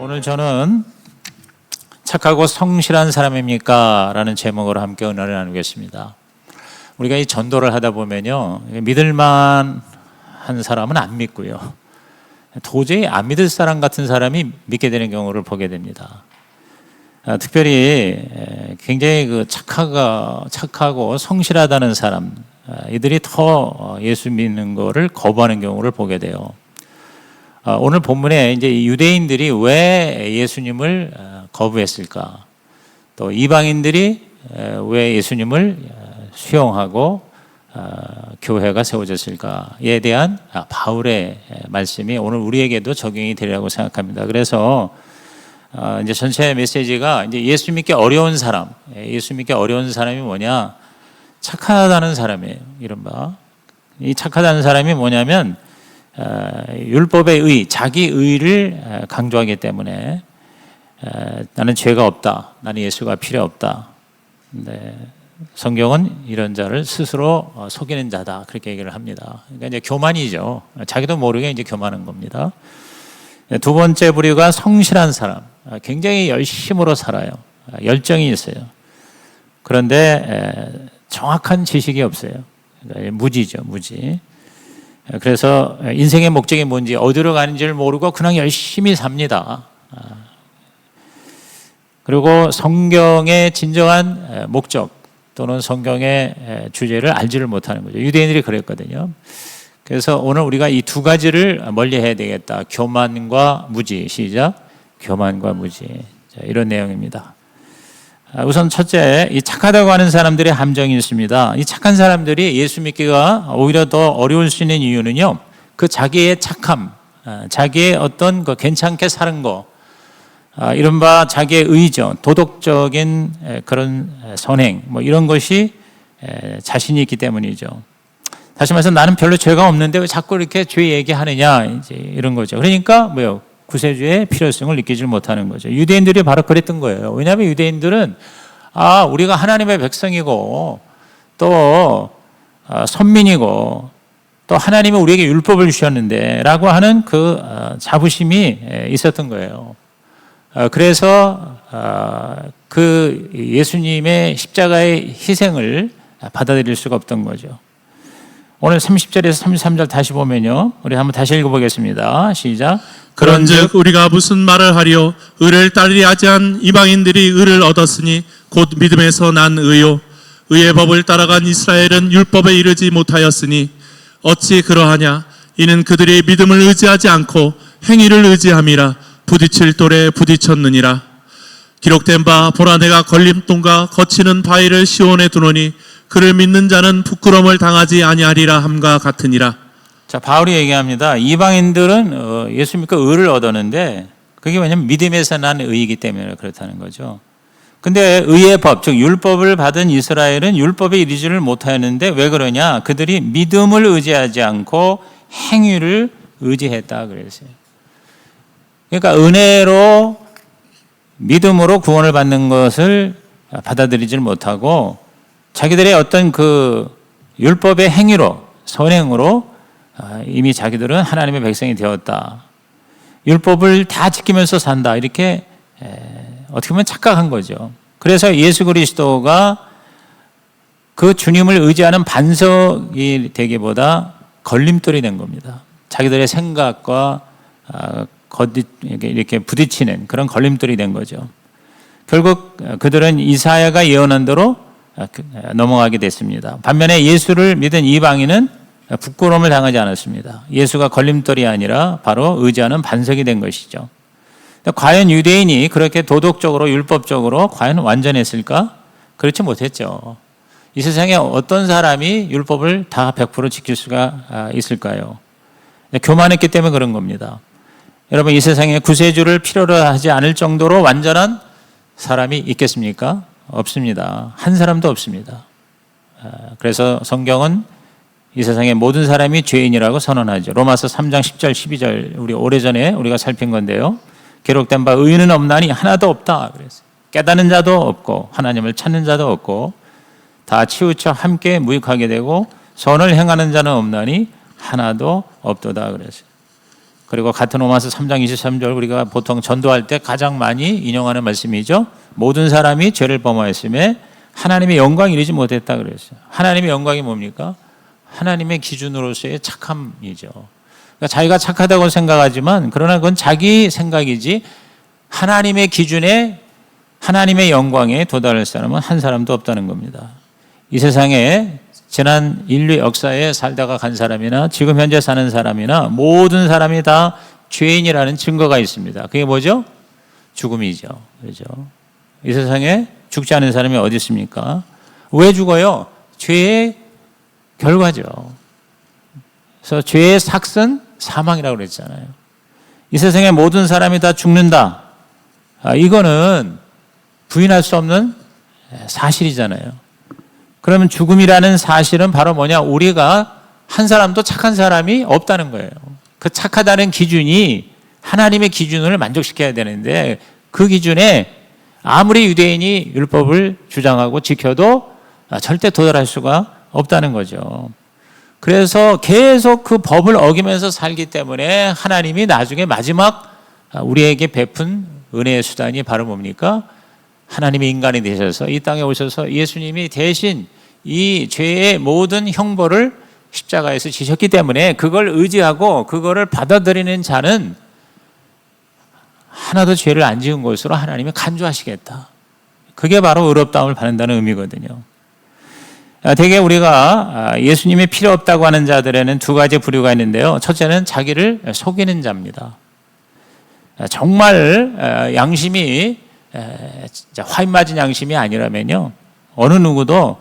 오늘 저는 착하고 성실한 사람입니까? 라는 제목으로 함께 은혜를 나누겠습니다. 우리가 이 전도를 하다 보면요, 믿을만한 사람은 안 믿고요, 도저히 안 믿을 사람 같은 사람이 믿게 되는 경우를 보게 됩니다. 특별히 굉장히 착하고 성실하다는 사람, 이들이 더 예수 믿는 것을 거부하는 경우를 보게 돼요. 오늘 본문에 이제 유대인들이 왜 예수님을 거부했을까? 또 이방인들이 왜 예수님을 수용하고 교회가 세워졌을까에 대한 바울의 말씀이 오늘 우리에게도 적용이 되리라고 생각합니다. 그래서 이제 전체 메시지가 이제 예수 믿기 어려운 사람, 예수 믿기 어려운 사람이 뭐냐? 착하다는 사람이에요. 이른바 이 착하다는 사람이 뭐냐면 율법의 의, 자기 의를 강조하기 때문에 나는 죄가 없다, 나는 예수가 필요 없다. 근데 성경은 이런 자를 스스로 속이는 자다, 그렇게 얘기를 합니다. 그러니까 이제 교만이죠. 자기도 모르게 이제 교만한 겁니다. 두 번째 부류가 성실한 사람, 굉장히 열심으로 살아요. 열정이 있어요. 그런데 정확한 지식이 없어요. 그러니까 무지죠, 무지. 그래서 인생의 목적이 뭔지, 어디로 가는지를 모르고 그냥 열심히 삽니다. 그리고 성경의 진정한 목적 또는 성경의 주제를 알지를 못하는 거죠. 유대인들이 그랬거든요. 그래서 오늘 우리가 이 두 가지를 멀리해야 되겠다. 교만과 무지. 시작. 교만과 무지. 자, 이런 내용입니다. 우선 첫째, 이 착하다고 하는 사람들의 함정이 있습니다. 이 착한 사람들이 예수 믿기가 오히려 더 어려울 수 있는 이유는요, 그 자기의 착함, 자기의 어떤 그 괜찮게 사는 거, 이른바 자기의 의죠. 도덕적인 그런 선행, 뭐 이런 것이 자신이 있기 때문이죠. 다시 말해서 나는 별로 죄가 없는데 왜 자꾸 이렇게 죄 얘기하느냐, 이제 이런 거죠. 그러니까 뭐요? 구세주의 필요성을 느끼지 못하는 거죠. 유대인들이 바로 그랬던 거예요. 왜냐하면 유대인들은 우리가 하나님의 백성이고 또 선민이고 또 하나님이 우리에게 율법을 주셨는데 라고 하는 그 자부심이 있었던 거예요. 그래서 그 예수님의 십자가의 희생을 받아들일 수가 없던 거죠. 오늘 30절에서 33절 다시 보면요, 우리 한번 다시 읽어보겠습니다. 시작. 그런즉 우리가 무슨 말을 하리요? 의를 따르려 하지 않은 이방인들이 의를 얻었으니 곧 믿음에서 난 의요. 의의 법을 따라간 이스라엘은 율법에 이르지 못하였으니 어찌 그러하냐? 이는 그들이 믿음을 의지하지 않고 행위를 의지함이라 부딪힐 돌에 부딪혔느니라. 기록된 바 보라, 내가 걸림돌과 거치는 바위를 시온에 두노니 그를 믿는 자는 부끄러움을 당하지 아니하리라 함과 같으니라. 자, 바울이 얘기합니다. 이방인들은 예수 믿고 의를 얻었는데 그게 왜냐면 믿음에서 난 의이기 때문에 그렇다는 거죠. 근데 의의 법, 즉 율법을 받은 이스라엘은 율법에 이르지를 못하였는데 왜 그러냐? 그들이 믿음을 의지하지 않고 행위를 의지했다 그랬어요. 그러니까 은혜로 믿음으로 구원을 받는 것을 받아들이지를 못하고 자기들의 어떤 그 율법의 행위로, 선행으로 이미 자기들은 하나님의 백성이 되었다. 율법을 다 지키면서 산다. 이렇게 어떻게 보면 착각한 거죠. 그래서 예수 그리스도가 그 주님을 의지하는 반석이 되기보다 걸림돌이 된 겁니다. 자기들의 생각과 이렇게 부딪히는 그런 걸림돌이 된 거죠. 결국 그들은 이사야가 예언한 대로 넘어가게 됐습니다. 반면에 예수를 믿은 이방인은 부끄러움을 당하지 않았습니다. 예수가 걸림돌이 아니라 바로 의지하는 반석이 된 것이죠. 과연 유대인이 그렇게 도덕적으로 율법적으로 과연 완전했을까? 그렇지 못했죠. 이 세상에 어떤 사람이 율법을 다 100% 지킬 수가 있을까요? 교만했기 때문에 그런 겁니다. 여러분, 이 세상에 구세주를 필요로 하지 않을 정도로 완전한 사람이 있겠습니까? 없습니다. 한 사람도 없습니다. 그래서 성경은 이 세상의 모든 사람이 죄인이라고 선언하죠. 로마서 3장 10절 12절 우리 오래전에 우리가 살핀 건데요. 기록된 바 의인은 없나니 하나도 없다 그랬어요. 깨닫는 자도 없고 하나님을 찾는 자도 없고 다 치우쳐 함께 무익하게 되고 선을 행하는 자는 없나니 하나도 없도다 그랬어요. 그리고 같은 로마서 3장 23절 우리가 보통 전도할 때 가장 많이 인용하는 말씀이죠. 모든 사람이 죄를 범하였음에 하나님의 영광이 이르지 못했다 그랬어요. 하나님의 영광이 뭡니까? 하나님의 기준으로서의 착함이죠. 그러니까 자기가 착하다고 생각하지만 그러나 그건 자기 생각이지 하나님의 기준에 하나님의 영광에 도달할 사람은 한 사람도 없다는 겁니다. 이 세상에 지난 인류 역사에 살다가 간 사람이나 지금 현재 사는 사람이나 모든 사람이 다 죄인이라는 증거가 있습니다. 그게 뭐죠? 죽음이죠. 그렇죠? 이 세상에 죽지 않은 사람이 어디 있습니까? 왜 죽어요? 죄의 결과죠. 그래서 죄의 삭은 사망이라고 그랬잖아요. 이 세상의 모든 사람이 다 죽는다. 이거는 부인할 수 없는 사실이잖아요. 그러면 죽음이라는 사실은 바로 뭐냐? 우리가 한 사람도 착한 사람이 없다는 거예요. 그 착하다는 기준이 하나님의 기준을 만족시켜야 되는데 그 기준에 아무리 유대인이 율법을 주장하고 지켜도 절대 도달할 수가 없다는 거죠. 그래서 계속 그 법을 어기면서 살기 때문에 하나님이 나중에 마지막 우리에게 베푼 은혜의 수단이 바로 뭡니까? 하나님이 인간이 되셔서 이 땅에 오셔서 예수님이 대신 이 죄의 모든 형벌을 십자가에서 지셨기 때문에 그걸 의지하고 그거를 받아들이는 자는 하나도 죄를 안 지은 것으로 하나님이 간주하시겠다. 그게 바로 의롭다움을 받는다는 의미거든요. 대개 우리가 예수님이 필요 없다고 하는 자들에는 두 가지 부류가 있는데요. 첫째는 자기를 속이는 자입니다. 정말 양심이 화인 맞은 양심이 아니라면요, 어느 누구도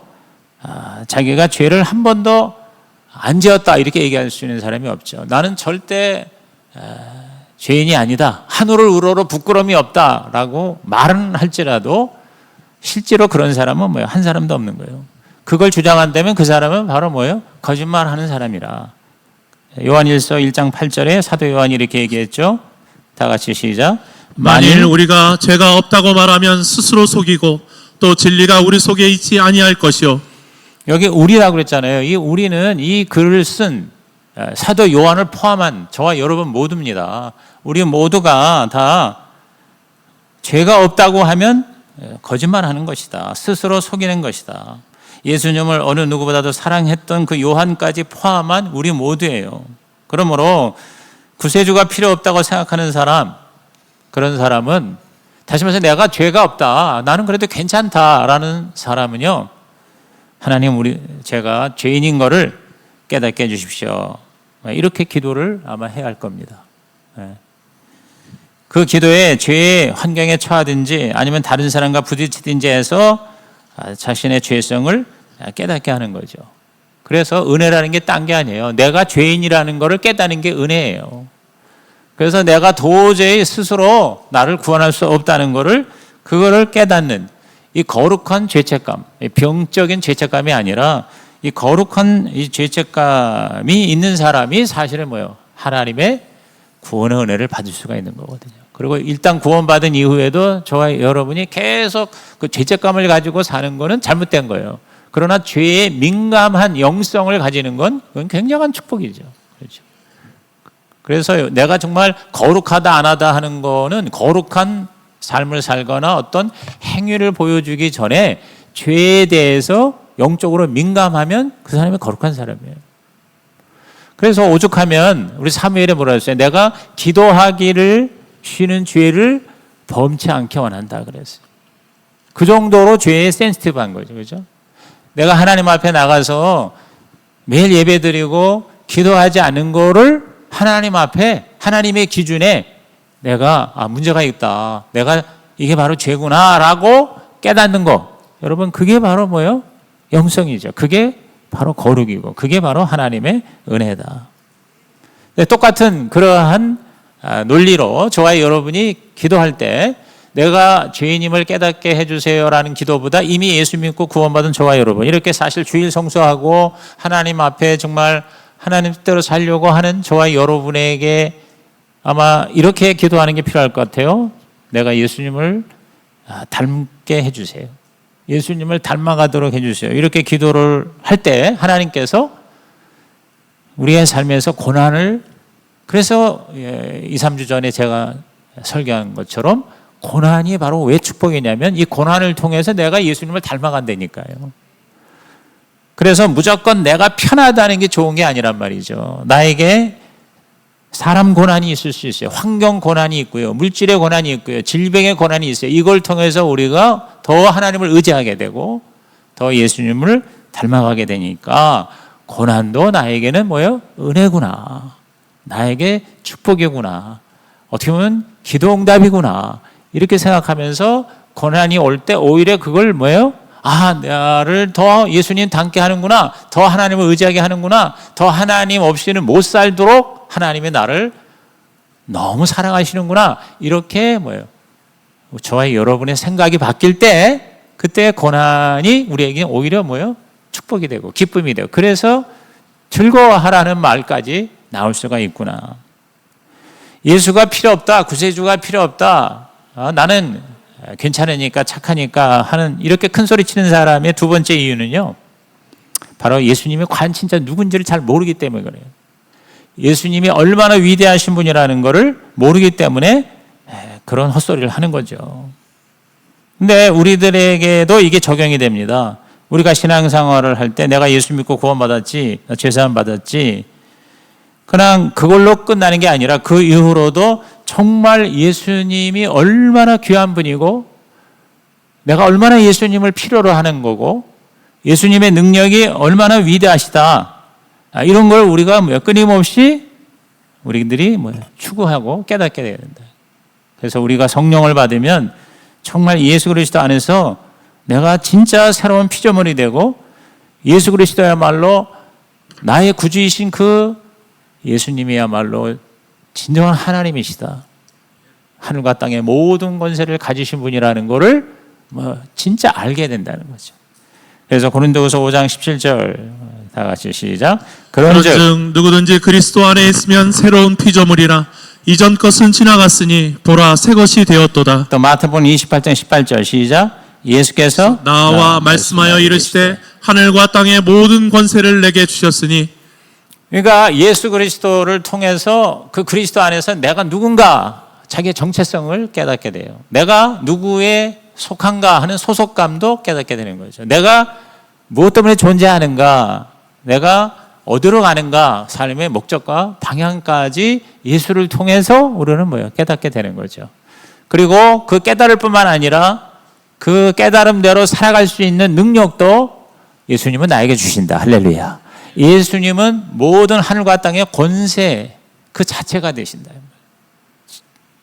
자기가 죄를 한 번도 안 지었다 이렇게 얘기할 수 있는 사람이 없죠. 나는 절대 죄인이 아니다, 하늘을 우러러 부끄러움이 없다라고 말은 할지라도 실제로 그런 사람은 뭐예요? 한 사람도 없는 거예요. 그걸 주장한다면 그 사람은 바로 뭐예요? 거짓말하는 사람이라. 요한일서 1장 8절에 사도 요한이 이렇게 얘기했죠. 다 같이 시작. 만일 우리가 죄가 없다고 말하면 스스로 속이고 또 진리가 우리 속에 있지 아니할 것이요. 여기 우리라고 그랬잖아요. 이 우리는 이 글을 쓴 사도 요한을 포함한 저와 여러분 모두입니다. 우리 모두가 다 죄가 없다고 하면 거짓말하는 것이다. 스스로 속이는 것이다. 예수님을 어느 누구보다도 사랑했던 그 요한까지 포함한 우리 모두예요. 그러므로 구세주가 필요 없다고 생각하는 사람, 그런 사람은, 다시 말해서 내가 죄가 없다, 나는 그래도 괜찮다라는 사람은요, 하나님 제가 죄인인 거를 깨닫게 해주십시오, 이렇게 기도를 아마 해야 할 겁니다. 그 기도에 죄의 환경에 처하든지 아니면 다른 사람과 부딪히든지 해서 자신의 죄성을 깨닫게 하는 거죠. 그래서 은혜라는 게 딴 게 아니에요. 내가 죄인이라는 것을 깨닫는 게 은혜예요. 그래서 내가 도저히 스스로 나를 구원할 수 없다는 것을, 그거를 깨닫는 이 거룩한 죄책감, 병적인 죄책감이 아니라 이 거룩한 이 죄책감이 있는 사람이 사실은 뭐예요? 하나님의 구원의 은혜를 받을 수가 있는 거거든요. 그리고 일단 구원받은 이후에도 저와 여러분이 계속 그 죄책감을 가지고 사는 거는 잘못된 거예요. 그러나 죄에 민감한 영성을 가지는 건 그건 굉장한 축복이죠. 그렇죠. 그래서 내가 정말 거룩하다 안 하다 하는 거는 거룩한 삶을 살거나 어떤 행위를 보여주기 전에 죄에 대해서 영적으로 민감하면 그 사람이 거룩한 사람이에요. 그래서 오죽하면 우리 사무엘에 뭐라 했어요? 내가 기도하기를 쉬는 죄를 범치 않게 원한다 그랬어요. 그 정도로 죄에 센시티브한 거죠. 그렇죠? 내가 하나님 앞에 나가서 매일 예배드리고 기도하지 않는 거를 하나님 앞에, 하나님의 기준에 내가 문제가 있다, 내가 이게 바로 죄구나 라고 깨닫는 거, 여러분 그게 바로 뭐예요? 영성이죠. 그게 바로 거룩이고 그게 바로 하나님의 은혜다. 똑같은 그러한 논리로 저와 여러분이 기도할 때 내가 죄인임을 깨닫게 해주세요라는 기도보다 이미 예수 믿고 구원받은 저와 여러분, 이렇게 사실 주일 성수하고 하나님 앞에 정말 하나님 뜻대로 살려고 하는 저와 여러분에게 아마 이렇게 기도하는 게 필요할 것 같아요. 내가 예수님을 닮게 해주세요. 예수님을 닮아가도록 해주세요. 이렇게 기도를 할 때 하나님께서 우리의 삶에서 고난을 그래서 2, 3주 전에 제가 설교한 것처럼 고난이 바로 왜 축복이냐면 이 고난을 통해서 내가 예수님을 닮아간다니까요. 그래서 무조건 내가 편하다는 게 좋은 게 아니란 말이죠. 나에게 사람 고난이 있을 수 있어요. 환경 고난이 있고요. 물질의 고난이 있고요. 질병의 고난이 있어요. 이걸 통해서 우리가 더 하나님을 의지하게 되고 더 예수님을 닮아가게 되니까 고난도 나에게는 뭐예요? 은혜구나. 나에게 축복이구나. 어떻게 보면 기도응답이구나. 이렇게 생각하면서 고난이 올 때 오히려 그걸 뭐예요? 아, 나를 더 예수님 닮게 하는구나. 더 하나님을 의지하게 하는구나. 더 하나님 없이는 못 살도록 하나님의 나를 너무 사랑하시는구나. 이렇게 뭐예요? 저와 여러분의 생각이 바뀔 때 그때 고난이 우리에게 오히려 뭐예요? 축복이 되고 기쁨이 되고 그래서 즐거워하라는 말까지 나올 수가 있구나. 예수가 필요 없다. 구세주가 필요 없다. 나는 괜찮으니까 착하니까 하는 이렇게 큰 소리 치는 사람의 두 번째 이유는요. 바로 예수님이 과연 진짜 누군지를 잘 모르기 때문에 그래요. 예수님이 얼마나 위대하신 분이라는 것을 모르기 때문에 그런 헛소리를 하는 거죠. 근데 우리들에게도 이게 적용이 됩니다. 우리가 신앙생활을 할 때 내가 예수 믿고 구원받았지, 죄사함 받았지, 그냥 그걸로 끝나는 게 아니라 그 이후로도 정말 예수님이 얼마나 귀한 분이고 내가 얼마나 예수님을 필요로 하는 거고 예수님의 능력이 얼마나 위대하시다. 이런 걸 우리가 끊임없이 우리들이 추구하고 깨닫게 돼야 된다. 그래서 우리가 성령을 받으면 정말 예수 그리스도 안에서 내가 진짜 새로운 피조물이 되고 예수 그리스도야말로 나의 구주이신 그 예수님이야말로 진정한 하나님이시다. 하늘과 땅의 모든 권세를 가지신 분이라는 것을 진짜 알게 된다는 거죠. 그래서 고린도후서 5장 17절 다 같이 시작. 그런즉 누구든지 그리스도 안에 있으면 새로운 피조물이라 이전 것은 지나갔으니 보라 새 것이 되었도다. 또 마태복음 28장 18절 시작. 예수께서 나와 말씀하여 이르시되 하늘과 땅의 모든 권세를 내게 주셨으니 그러니까 예수 그리스도를 통해서 그 그리스도 안에서 내가 누군가 자기의 정체성을 깨닫게 돼요. 내가 누구에 속한가 하는 소속감도 깨닫게 되는 거죠. 내가 무엇 때문에 존재하는가, 내가 어디로 가는가, 삶의 목적과 방향까지 예수를 통해서 우리는 깨닫게 되는 거죠. 그리고 그 깨달을 뿐만 아니라 그 깨달음대로 살아갈 수 있는 능력도 예수님은 나에게 주신다. 할렐루야. 예수님은 모든 하늘과 땅의 권세 그 자체가 되신다.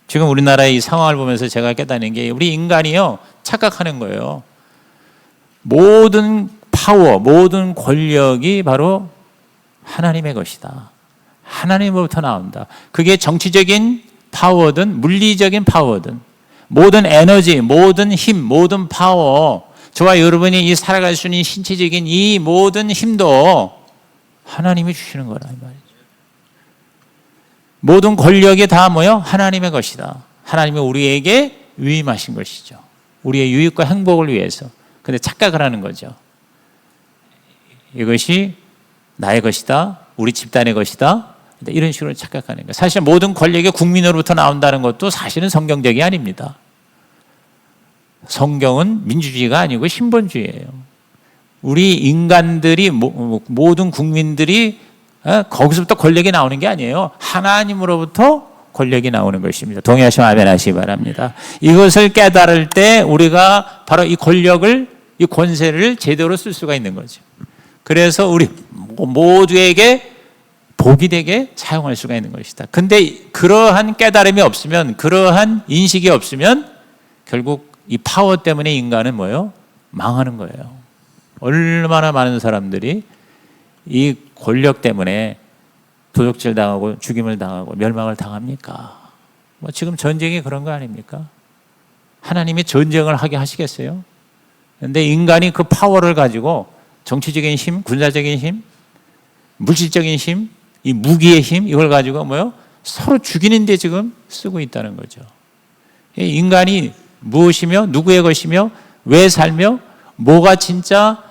지금 우리나라의 이 상황을 보면서 제가 깨닫는 게 우리 인간이요 착각하는 거예요. 모든 파워, 모든 권력이 바로 하나님의 것이다. 하나님으로부터 나온다. 그게 정치적인 파워든 물리적인 파워든 모든 에너지, 모든 힘, 모든 파워, 저와 여러분이 이 살아갈 수 있는 신체적인 이 모든 힘도 하나님이 주시는 거란 말이죠. 모든 권력이 다 하나님의 것이다. 하나님이 우리에게 위임하신 것이죠. 우리의 유익과 행복을 위해서. 근데 착각을 하는 거죠. 이것이 나의 것이다. 우리 집단의 것이다. 이런 식으로 착각하는 거예요. 사실 모든 권력이 국민으로부터 나온다는 것도 사실은 성경적이 아닙니다. 성경은 민주주의가 아니고 신본주의예요. 우리 인간들이 모든 국민들이 거기서부터 권력이 나오는 게 아니에요. 하나님으로부터 권력이 나오는 것입니다. 동의하시면 아멘 하시기 바랍니다. 이것을 깨달을 때 우리가 바로 이 권력을, 이 권세를 제대로 쓸 수가 있는 거죠. 그래서 우리 모두에게 복이 되게 사용할 수가 있는 것이다. 근데 그러한 깨달음이 없으면, 그러한 인식이 없으면 결국 이 파워 때문에 인간은 망하는 거예요. 얼마나 많은 사람들이 이 권력 때문에 도적질 당하고 죽임을 당하고 멸망을 당합니까? 지금 전쟁이 그런 거 아닙니까? 하나님이 전쟁을 하게 하시겠어요? 그런데 인간이 그 파워를 가지고 정치적인 힘, 군사적인 힘, 물질적인 힘, 이 무기의 힘, 이걸 가지고 서로 죽이는 데 지금 쓰고 있다는 거죠. 인간이 무엇이며 누구의 것이며 왜 살며 뭐가 진짜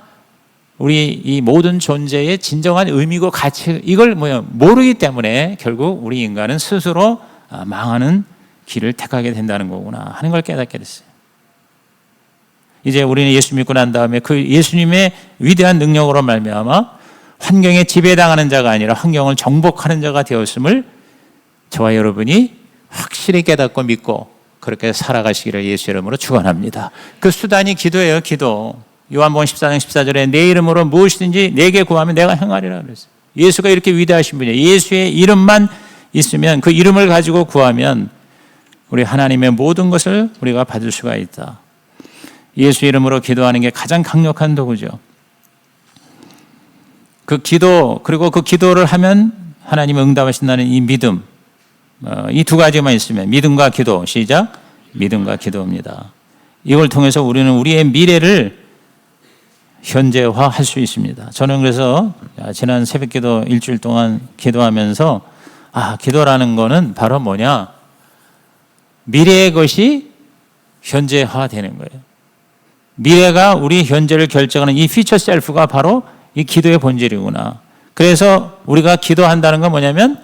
우리 이 모든 존재의 진정한 의미고 가치 이걸 모르기 때문에 결국 우리 인간은 스스로 망하는 길을 택하게 된다는 거구나 하는 걸 깨닫게 됐어요. 이제 우리는 예수 믿고 난 다음에 그 예수님의 위대한 능력으로 말미암아 환경에 지배당하는 자가 아니라 환경을 정복하는 자가 되었음을 저와 여러분이 확실히 깨닫고 믿고 그렇게 살아가시기를 예수 이름으로 축원합니다. 그 수단이 기도예요. 기도. 요한복음 14장 14절에 내 이름으로 무엇이든지 내게 구하면 내가 행하리라 그랬어요. 예수가 이렇게 위대하신 분이에요. 예수의 이름만 있으면 그 이름을 가지고 구하면 우리 하나님의 모든 것을 우리가 받을 수가 있다. 예수 이름으로 기도하는 게 가장 강력한 도구죠. 그 기도 그리고 그 기도를 하면 하나님이 응답하신다는 이 믿음 이 두 가지만 있으면 믿음과 기도 시작 믿음과 기도입니다. 이걸 통해서 우리는 우리의 미래를 현재화할 수 있습니다. 저는 그래서 지난 새벽기도 일주일 동안 기도하면서 기도라는 거는 바로 뭐냐 미래의 것이 현재화되는 거예요. 미래가 우리 현재를 결정하는 이 퓨처 셀프가 바로 이 기도의 본질이구나. 그래서 우리가 기도한다는 건 뭐냐면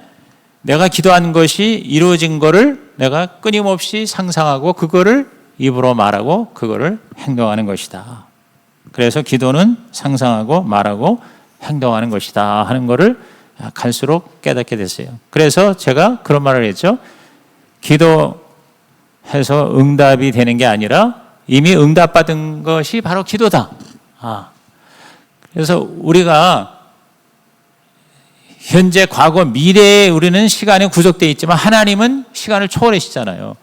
내가 기도한 것이 이루어진 거를 내가 끊임없이 상상하고 그거를 입으로 말하고 그거를 행동하는 것이다. 그래서 기도는 상상하고 말하고 행동하는 것이다 하는 거를 갈수록 깨닫게 됐어요. 그래서 제가 그런 말을 했죠. 기도해서 응답이 되는 게 아니라 이미 응답받은 것이 바로 기도다. 그래서 우리가 현재, 과거, 미래에 우리는 시간에 구속되어 있지만 하나님은 시간을 초월하시잖아요.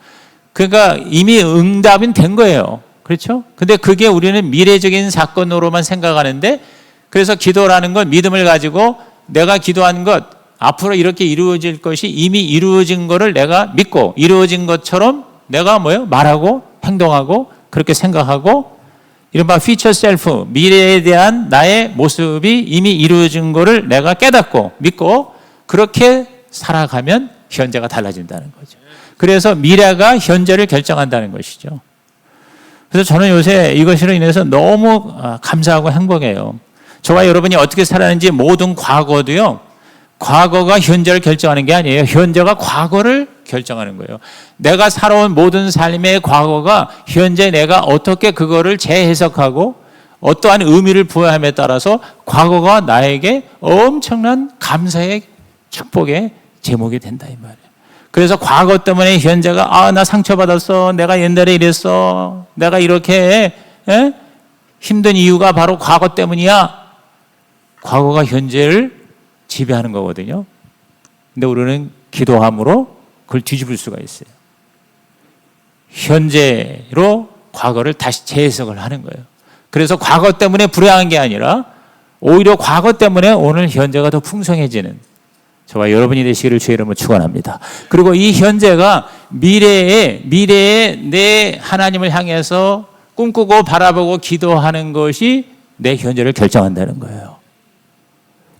그러니까 이미 응답은 된 거예요. 그렇죠? 근데 그게 우리는 미래적인 사건으로만 생각하는데 그래서 기도라는 건 믿음을 가지고 내가 기도한 것 앞으로 이렇게 이루어질 것이 이미 이루어진 거를 내가 믿고 이루어진 것처럼 내가 말하고 행동하고 그렇게 생각하고 이른바 퓨처 셀프, 미래에 대한 나의 모습이 이미 이루어진 거를 내가 깨닫고 믿고 그렇게 살아가면 현재가 달라진다는 거죠. 그래서 미래가 현재를 결정한다는 것이죠. 그래서 저는 요새 이것으로 인해서 너무 감사하고 행복해요. 저와 여러분이 어떻게 살았는지 모든 과거도요. 과거가 현재를 결정하는 게 아니에요. 현재가 과거를 결정하는 거예요. 내가 살아온 모든 삶의 과거가 현재 내가 어떻게 그거를 재해석하고 어떠한 의미를 부여함에 따라서 과거가 나에게 엄청난 감사의 축복의 제목이 된다 이 말이에요. 그래서 과거 때문에 현재가 나 상처받았어. 내가 옛날에 이랬어. 내가 이렇게 힘든 이유가 바로 과거 때문이야. 과거가 현재를 지배하는 거거든요. 근데 우리는 기도함으로 그걸 뒤집을 수가 있어요. 현재로 과거를 다시 재해석을 하는 거예요. 그래서 과거 때문에 불행한 게 아니라 오히려 과거 때문에 오늘 현재가 더 풍성해지는 저와 여러분이 되시기를 주의 이름으로 축원합니다. 그리고 이 현재가 미래에 내 하나님을 향해서 꿈꾸고 바라보고 기도하는 것이 내 현재를 결정한다는 거예요.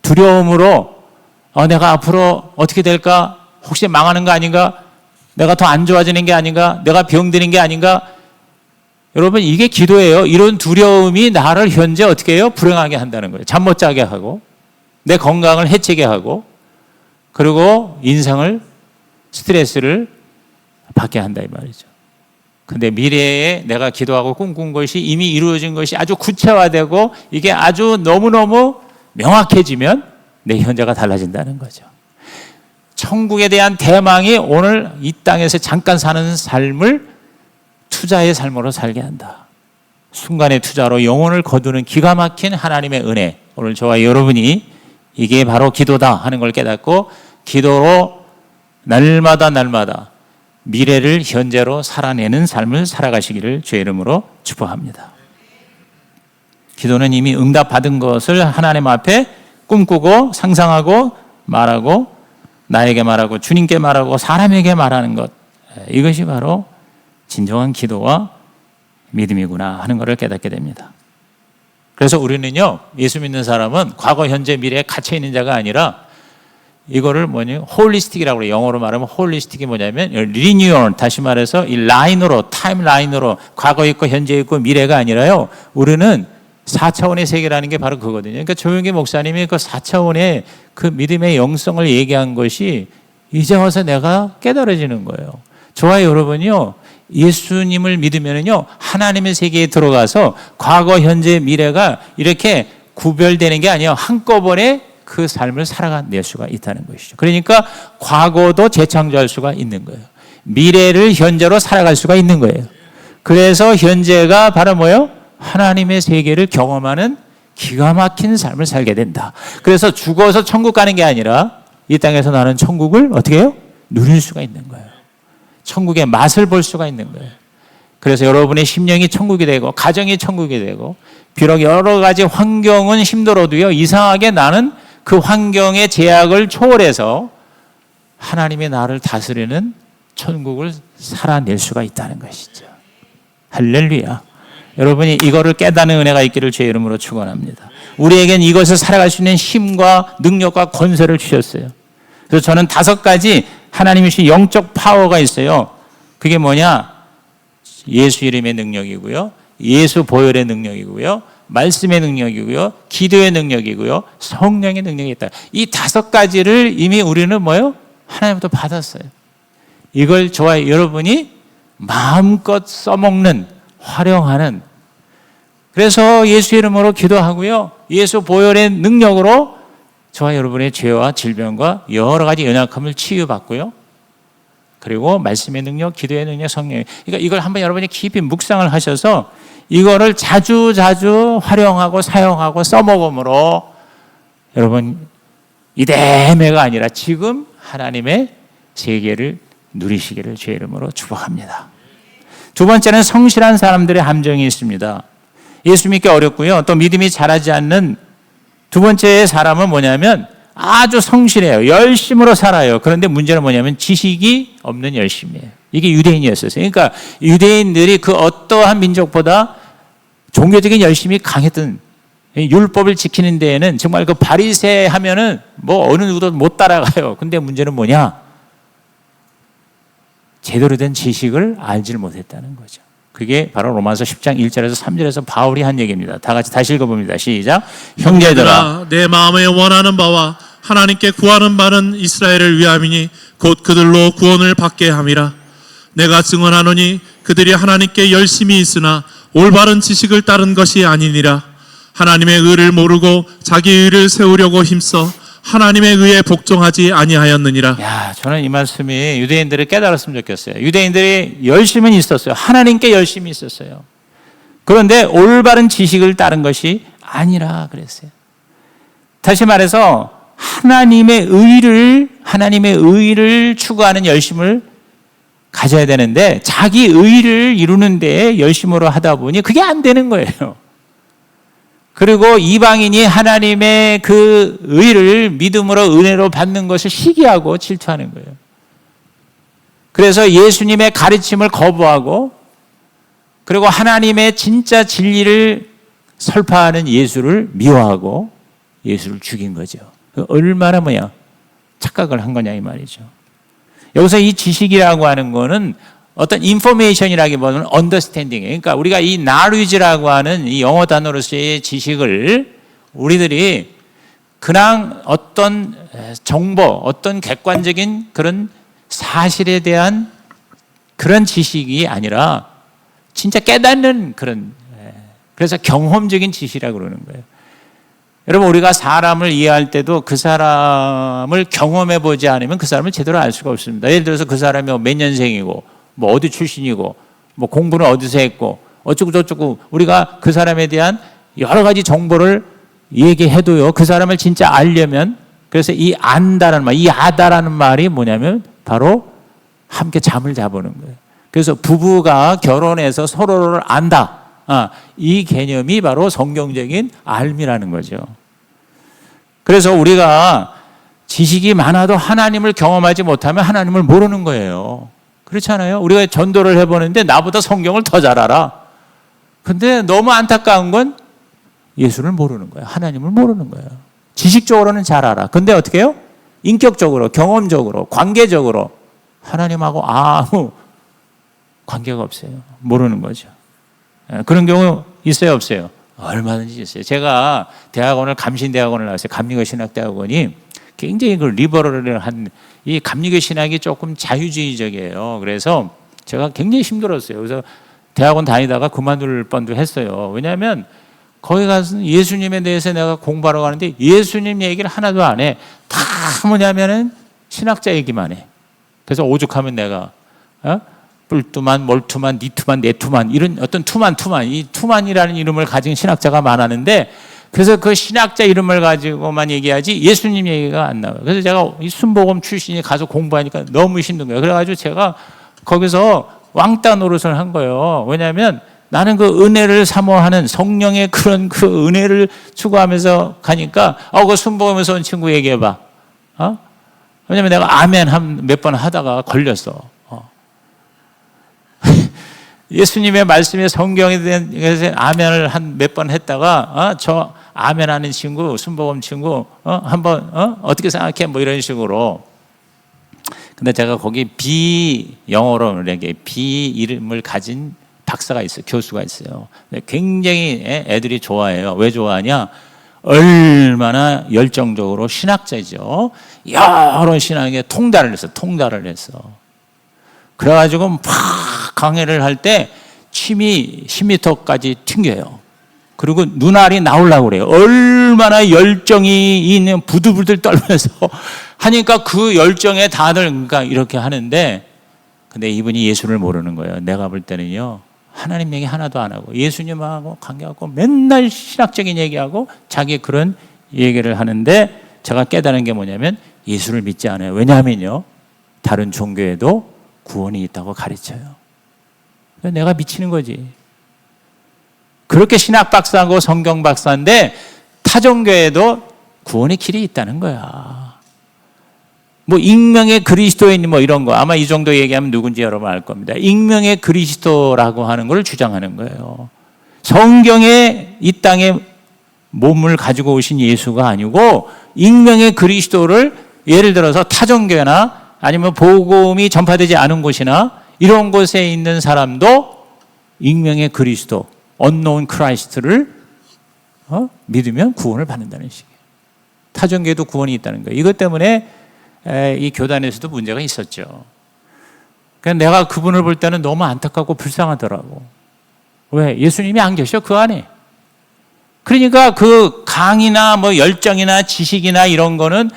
두려움으로 내가 앞으로 어떻게 될까? 혹시 망하는 거 아닌가? 내가 더 안 좋아지는 게 아닌가? 내가 병드는 게 아닌가? 여러분 이게 기도예요. 이런 두려움이 나를 현재 어떻게 해요? 불행하게 한다는 거예요. 잠 못 자게 하고 내 건강을 해치게 하고 그리고 인생을 스트레스를 받게 한다 이 말이죠. 근데 미래에 내가 기도하고 꿈꾼 것이 이미 이루어진 것이 아주 구체화되고 이게 아주 너무너무 명확해지면 내 현재가 달라진다는 거죠. 천국에 대한 대망이 오늘 이 땅에서 잠깐 사는 삶을 투자의 삶으로 살게 한다. 순간의 투자로 영혼을 거두는 기가 막힌 하나님의 은혜. 오늘 저와 여러분이 이게 바로 기도다 하는 걸 깨닫고 기도로 날마다 미래를 현재로 살아내는 삶을 살아가시기를 주의 이름으로 축복합니다. 기도는 이미 응답받은 것을 하나님 앞에 꿈꾸고 상상하고 말하고 나에게 말하고 주님께 말하고 사람에게 말하는 것, 이것이 바로 진정한 기도와 믿음이구나 하는 것을 깨닫게 됩니다. 그래서 우리는요, 예수 믿는 사람은 과거, 현재, 미래에 갇혀 있는 자가 아니라 이거를 홀리스틱이라고 그래요. 영어로 말하면 홀리스틱이 뭐냐면 리뉴얼, 다시 말해서 이 라인으로, 타임 라인으로 과거 있고 현재 있고 미래가 아니라요. 우리는 4차원의 세계라는 게 바로 그거거든요. 그러니까 조용기 목사님이 그 4차원의 그 믿음의 영성을 얘기한 것이 이제 와서 내가 깨달아지는 거예요. 저와 여러분이요, 예수님을 믿으면요, 하나님의 세계에 들어가서 과거, 현재, 미래가 이렇게 구별되는 게 아니에요. 한꺼번에 그 삶을 살아낼 수가 있다는 것이죠. 그러니까 과거도 재창조할 수가 있는 거예요. 미래를 현재로 살아갈 수가 있는 거예요. 그래서 현재가 바로 뭐예요? 하나님의 세계를 경험하는 기가 막힌 삶을 살게 된다. 그래서 죽어서 천국 가는 게 아니라 이 땅에서 나는 천국을 어떻게 해요? 누릴 수가 있는 거예요. 천국의 맛을 볼 수가 있는 거예요. 그래서 여러분의 심령이 천국이 되고 가정이 천국이 되고 비록 여러 가지 환경은 힘들어도요, 이상하게 나는 그 환경의 제약을 초월해서 하나님의 나를 다스리는 천국을 살아낼 수가 있다는 것이죠. 할렐루야. 여러분이 이거를 깨닫는 은혜가 있기를 주의 이름으로 축원합니다. 우리에겐 이것을 살아갈 수 있는 힘과 능력과 권세를 주셨어요. 그래서 저는 5가지 하나님이 주신 영적 파워가 있어요. 그게 뭐냐? 예수 이름의 능력이고요, 예수 보혈의 능력이고요, 말씀의 능력이고요, 기도의 능력이고요, 성령의 능력이 있다. 이 5가지를 이미 우리는 뭐예요? 하나님부터 받았어요. 이걸 저와 여러분이 마음껏 써먹는, 활용하는, 그래서 예수 이름으로 기도하고요, 예수 보혈의 능력으로 저와 여러분의 죄와 질병과 여러 가지 연약함을 치유받고요, 그리고 말씀의 능력, 기도의 능력, 성령. 그러니까 이걸 한번 여러분이 깊이 묵상을 하셔서 이거를 자주 활용하고 사용하고 써먹음으로 여러분 이대매가 아니라 지금 하나님의 세계를 누리시기를 주의 이름으로 축복합니다. 2번째는 성실한 사람들의 함정이 있습니다. 예수 믿기 어렵고요, 또 믿음이 자라지 않는 2번째 사람은 뭐냐면 아주 성실해요. 열심으로 살아요. 그런데 문제는 뭐냐면 지식이 없는 열심이에요. 이게 유대인이었어요. 그러니까 유대인들이 그 어떠한 민족보다 종교적인 열심이 강했던, 율법을 지키는 데에는 정말 그 바리새 하면은 뭐 어느 누구도 못 따라가요. 근데 문제는 뭐냐? 제대로 된 지식을 알지를 못했다는 거죠. 그게 바로 로마서 10장 1절에서 3절에서 바울이 한 얘기입니다. 다 같이 다시 읽어봅니다. 시작. 형제들아, 내 마음에 원하는 바와 하나님께 구하는 바는 이스라엘을 위함이니 곧 그들로 구원을 받게 함이라. 내가 증언하노니 그들이 하나님께 열심히 있으나 올바른 지식을 따른 것이 아니니라. 하나님의 의를 모르고 자기 의를 세우려고 힘써 하나님의 의에 복종하지 아니하였느니라. 야, 저는 이 말씀이 유대인들을 깨달았으면 좋겠어요. 유대인들이 열심은 있었어요. 하나님께 열심히 있었어요. 그런데 올바른 지식을 따른 것이 아니라 그랬어요. 다시 말해서 하나님의 의를 추구하는 열심을 가져야 되는데 자기 의를 이루는 데 열심으로 하다 보니 그게 안 되는 거예요. 그리고 이방인이 하나님의 그 의를 믿음으로 은혜로 받는 것을 시기하고 질투하는 거예요. 그래서 예수님의 가르침을 거부하고 그리고 하나님의 진짜 진리를 설파하는 예수를 미워하고 예수를 죽인 거죠. 얼마나 착각을 한 거냐 이 말이죠. 여기서 이 지식이라고 하는 거는 어떤 인포메이션이라기보다는 언더스탠딩이에요. 그러니까 우리가 이 knowledge라고 하는 이 영어 단어로서의 지식을 우리들이 그냥 어떤 정보, 어떤 객관적인 그런 사실에 대한 그런 지식이 아니라 진짜 깨닫는 그런, 그래서 경험적인 지식이라고 그러는 거예요. 여러분, 우리가 사람을 이해할 때도 그 사람을 경험해 보지 않으면 그 사람을 제대로 알 수가 없습니다. 예를 들어서 그 사람이 몇 년생이고 뭐 어디 출신이고 뭐 공부는 어디서 했고 어쩌고 저쩌고 우리가 그 사람에 대한 여러 가지 정보를 얘기해도요, 그 사람을 진짜 알려면, 그래서 이 안다라는 말, 이 아다라는 말이 뭐냐면 바로 함께 잠을 자보는 거예요. 그래서 부부가 결혼해서 서로를 안다, 이 개념이 바로 성경적인 알미라는 거죠. 그래서 우리가 지식이 많아도 하나님을 경험하지 못하면 하나님을 모르는 거예요. 그렇잖아요. 우리가 전도를 해보는데 나보다 성경을 더 잘 알아. 근데 너무 안타까운 건 예수를 모르는 거예요. 하나님을 모르는 거예요. 지식적으로는 잘 알아. 근데 어떻게 해요? 인격적으로, 경험적으로, 관계적으로 하나님하고 아무 관계가 없어요. 모르는 거죠. 그런 경우 있어요, 없어요? 얼마든지 있어요. 제가 대학원을 감신대학원을 나왔어요. 감리교 신학대학원이 굉장히 그 리버럴한 이 감리교 신학이 조금 자유주의적이에요. 그래서 제가 굉장히 힘들었어요. 그래서 대학원 다니다가 그만둘 뻔도 했어요. 왜냐하면 거기 가서 예수님에 대해서 내가 공부하러 가는데 예수님 얘기를 하나도 안 해. 다 뭐냐면은 신학자 얘기만 해. 그래서 오죽하면 내가 뿔투만, 몰투만, 니투만, 네투만 이런 어떤 투만 이 투만이라는 이름을 가진 신학자가 많았는데 그래서 그 신학자 이름을 가지고만 얘기하지 예수님 얘기가 안 나와요. 그래서 제가 이 순복음 출신이 가서 공부하니까 너무 힘든 거예요. 그래가지고 제가 거기서 왕따 노릇을 한 거예요. 왜냐하면 나는 그 은혜를 사모하는 성령의 그런 그 은혜를 추구하면서 가니까 그 순복음에서 온 친구 얘기해봐. 왜냐면 내가 아멘 한 몇 번 하다가 걸렸어. 예수님의 말씀에 성경에 대해서 아멘을 한 몇 번 했다가 저 아멘 하는 친구 순복음 친구 한번 어떻게 생각해 뭐 이런 식으로. 근데 제가 거기 영어로 비 이름을 가진 박사가 있어요. 교수가 있어요. 굉장히 애들이 좋아해요. 왜 좋아하냐? 얼마나 열정적으로 신학자죠. 여러 신학에 통달을 했어. 그래가지고 막 강의를 할 때 침이 10m까지 튕겨요. 그리고 눈알이 나오려고 그래요. 얼마나 열정이 있는 부들부들 떨면서 하니까 그 열정에 다들 그러니까 이렇게 하는데 근데 이분이 예수를 모르는 거예요. 내가 볼 때는요. 하나님 얘기 하나도 안 하고 예수님하고 관계하고 맨날 신학적인 얘기하고 자기 그런 얘기를 하는데 제가 깨달은 게 뭐냐면 예수를 믿지 않아요. 왜냐하면요. 다른 종교에도 구원이 있다고 가르쳐요. 내가 미치는 거지. 그렇게 신학 박사고 성경 박사인데 타종교에도 구원의 길이 있다는 거야. 뭐 익명의 그리스도인 뭐 이런 거 아마 이 정도 얘기하면 누군지 여러분 알 겁니다. 익명의 그리스도라고 하는 걸 주장하는 거예요. 성경에 이 땅에 몸을 가지고 오신 예수가 아니고 익명의 그리스도를 예를 들어서 타종교나 아니면 복음이 전파되지 않은 곳이나 이런 곳에 있는 사람도 익명의 그리스도 unknown Christ를 믿으면 구원을 받는다는 식이에요. 타종교에도 구원이 있다는 거예요. 이것 때문에 이 교단에서도 문제가 있었죠. 그러니까 내가 그분을 볼 때는 너무 안타깝고 불쌍하더라고. 왜? 예수님이 안 계셔 그 안에. 그러니까 그 강의나 뭐 열정이나 지식이나 이런 거는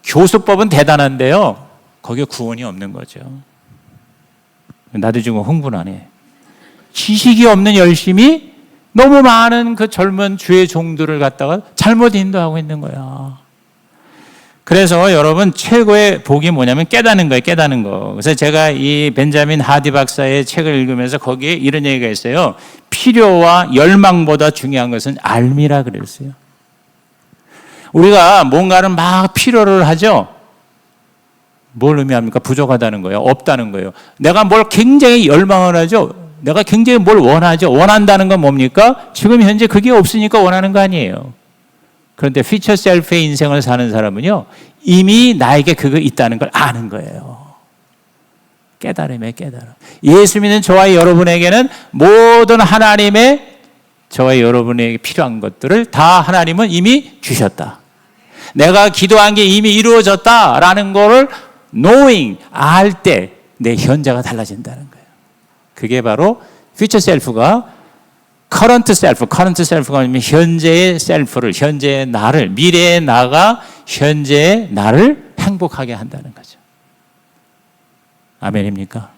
교수법은 대단한데요. 거기에 구원이 없는 거죠. 나도 지금 흥분하네. 지식이 없는 열심이 너무 많은 그 젊은 주의 종들을 갖다가 잘못 인도하고 있는 거야. 그래서 여러분 최고의 복이 뭐냐면 깨닫는 거예요. 깨닫는 거. 그래서 제가 이 벤자민 하디 박사의 책을 읽으면서 거기에 이런 얘기가 있어요. 필요와 열망보다 중요한 것은 알미라 그랬어요. 우리가 뭔가를 막 필요를 하죠. 뭘 의미합니까? 부족하다는 거예요. 없다는 거예요. 내가 뭘 굉장히 열망을 하죠. 내가 굉장히 뭘 원하죠. 원한다는 건 뭡니까? 지금 현재 그게 없으니까 원하는 거 아니에요. 그런데 피처 셀프의 인생을 사는 사람은요. 이미 나에게 그거 있다는 걸 아는 거예요. 깨달음에 깨달음. 예수 믿는 저와 여러분에게는 모든 하나님의 저와 여러분에게 필요한 것들을 다 하나님은 이미 주셨다. 내가 기도한 게 이미 이루어졌다라는 거를 knowing, 알 때 내 현재가 달라진다는 거예요. 그게 바로 future self가 current self가 아니면 현재의 self를, 현재의 나를, 미래의 나가 현재의 나를 행복하게 한다는 거죠. 아멘입니까?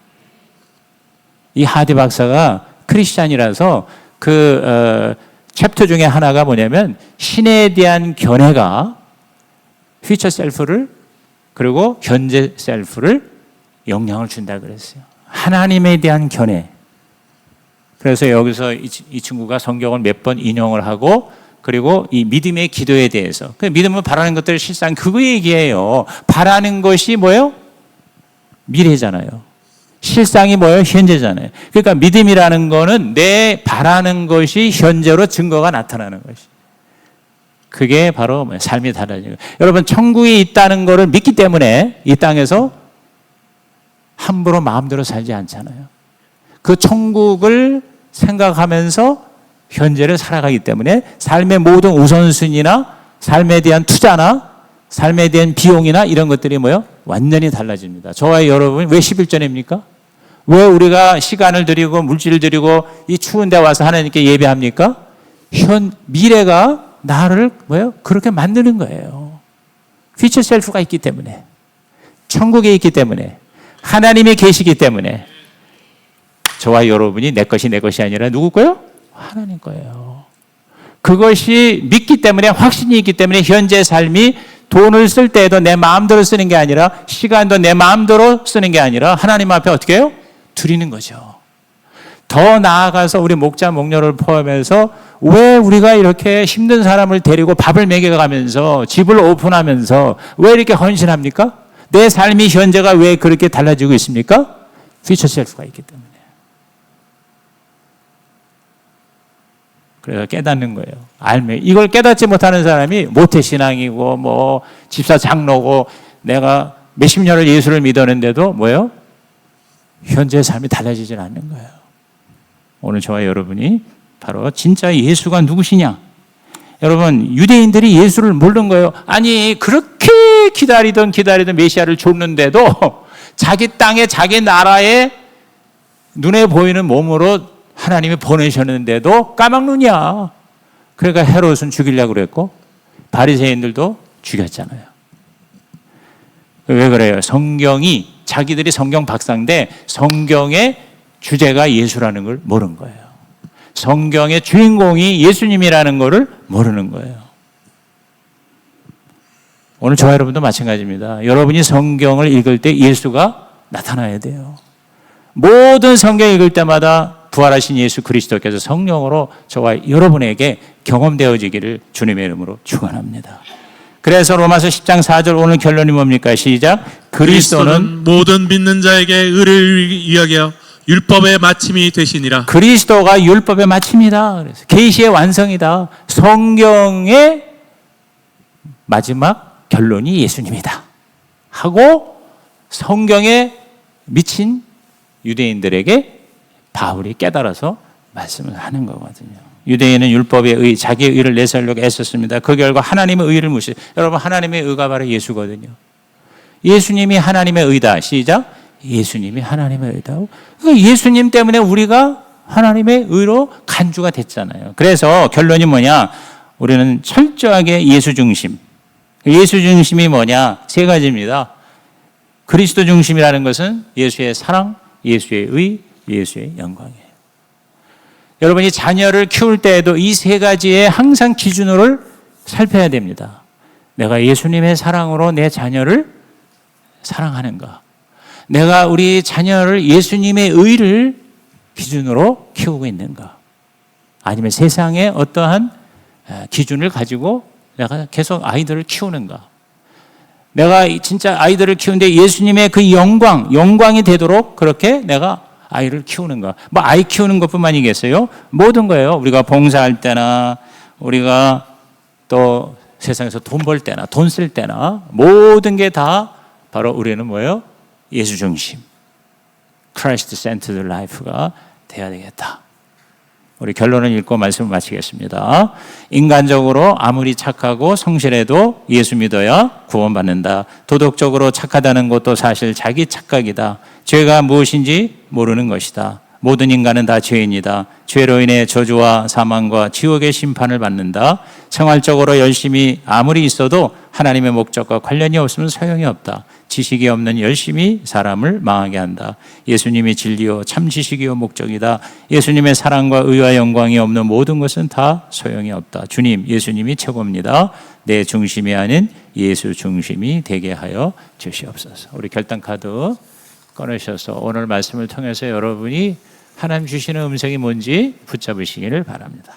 이 하디 박사가 크리스찬이라서 그 챕터 중에 하나가 뭐냐면 신에 대한 견해가 future self를 그리고 현재 셀프를 영향을 준다 그랬어요. 하나님에 대한 견해. 그래서 여기서 이 친구가 성경을 몇 번 인용을 하고 그리고 이 믿음의 기도에 대해서 그 믿음은 바라는 것들 실상 그거 얘기해요. 바라는 것이 뭐예요? 미래잖아요. 실상이 뭐예요? 현재잖아요. 그러니까 믿음이라는 거는 내 바라는 것이 현재로 증거가 나타나는 것이. 그게 바로 삶이 달라지는 거예요. 여러분 천국이 있다는 것을 믿기 때문에 이 땅에서 함부로 마음대로 살지 않잖아요. 그 천국을 생각하면서 현재를 살아가기 때문에 삶의 모든 우선순위나 삶에 대한 투자나 삶에 대한 비용이나 이런 것들이 뭐요? 완전히 달라집니다. 저와 여러분 왜 11전입니까? 왜 우리가 시간을 들이고 물질을 들이고 이 추운 데 와서 하나님께 예배합니까? 미래가 나를 뭐요? 그렇게 만드는 거예요. 퓨처 셀프가 있기 때문에, 천국에 있기 때문에, 하나님이 계시기 때문에 저와 여러분이 내 것이 아니라 누구 거예요? 하나님 거예요. 그것이 믿기 때문에, 확신이 있기 때문에 현재 삶이 돈을 쓸 때에도 내 마음대로 쓰는 게 아니라, 시간도 내 마음대로 쓰는 게 아니라 하나님 앞에 어떻게 해요? 드리는 거죠. 더 나아가서 우리 목자 목녀를 포함해서 왜 우리가 이렇게 힘든 사람을 데리고 밥을 먹여가면서 집을 오픈하면서 왜 이렇게 헌신합니까? 내 삶이 현재가 왜 그렇게 달라지고 있습니까? 퓨처 셀프가 있기 때문에. 그래서 깨닫는 거예요. 알면 이걸 깨닫지 못하는 사람이 모태신앙이고 뭐 집사 장로고 내가 몇십 년을 예수를 믿었는데도 뭐예요? 현재의 삶이 달라지질 않는 거예요. 오늘 저와 여러분이 바로 진짜 예수가 누구시냐? 여러분, 유대인들이 예수를 모르는 거예요. 아니 그렇게 기다리던 메시아를 줬는데도 자기 땅에 자기 나라에 눈에 보이는 몸으로 하나님이 보내셨는데도 까막눈이야. 그러니까 헤롯은 죽이려고 그랬고 바리새인들도 죽였잖아요. 왜 그래요? 성경이, 자기들이 성경 박사인데 성경의 주제가 예수라는 걸 모르는 거예요. 성경의 주인공이 예수님이라는 것을 모르는 거예요. 오늘 저와 여러분도 마찬가지입니다. 여러분이 성경을 읽을 때 예수가 나타나야 돼요. 모든 성경 읽을 때마다 부활하신 예수 그리스도께서 성령으로 저와 여러분에게 경험되어지기를 주님의 이름으로 축원합니다. 그래서 로마서 10장 4절 오늘 결론이 뭡니까? 시작. 그리스도는 모든 믿는 자에게 의를 이야기하여 율법의 마침이 되시니라. 그리스도가 율법의 마침이다. 그래서 계시의 완성이다. 성경의 마지막 결론이 예수님이다 하고 성경에 미친 유대인들에게 바울이 깨달아서 말씀을 하는 거거든요. 유대인은 율법의 의, 자기의 의를 내세우려고 애썼습니다. 그 결과 하나님의 의를 무시. 여러분, 하나님의 의가 바로 예수거든요. 예수님이 하나님의 의다. 시작. 예수님이 하나님의 의다. 그러니까 예수님 때문에 우리가 하나님의 의로 간주가 됐잖아요. 그래서 결론이 뭐냐? 우리는 철저하게 예수 중심. 예수 중심이 뭐냐? 세 가지입니다. 그리스도 중심이라는 것은 예수의 사랑, 예수의 의, 예수의 영광이에요. 여러분이 자녀를 키울 때에도 이 세 가지의 항상 기준으로 살펴야 됩니다. 내가 예수님의 사랑으로 내 자녀를 사랑하는가? 내가 우리 자녀를 예수님의 의를 기준으로 키우고 있는가? 아니면 세상의 어떠한 기준을 가지고 내가 계속 아이들을 키우는가? 내가 진짜 아이들을 키우는데 예수님의 그 영광이 되도록 그렇게 내가 아이를 키우는가? 뭐 아이 키우는 것뿐만이겠어요? 모든 거예요. 우리가 봉사할 때나 우리가 또 세상에서 돈 벌 때나 돈 쓸 때나 모든 게 다 바로 우리는 뭐예요? 예수 중심, Christ centered life가 돼야 되겠다. 우리 결론을 읽고 말씀을 마치겠습니다. 인간적으로 아무리 착하고 성실해도 예수 믿어야 구원받는다. 도덕적으로 착하다는 것도 사실 자기 착각이다. 죄가 무엇인지 모르는 것이다. 모든 인간은 다 죄인이다. 죄로 인해 저주와 사망과 지옥의 심판을 받는다. 생활적으로 열심히 아무리 있어도 하나님의 목적과 관련이 없으면 소용이 없다. 지식이 없는 열심이 사람을 망하게 한다. 예수님이 진리요 참 지식이요 목적이다. 예수님의 사랑과 의와 영광이 없는 모든 것은 다 소용이 없다. 주님, 예수님이 최고입니다. 내 중심이 아닌 예수 중심이 되게 하여 주시옵소서. 우리 결단 카드 꺼내셔서 오늘 말씀을 통해서 여러분이 하나님 주시는 음성이 뭔지 붙잡으시기를 바랍니다.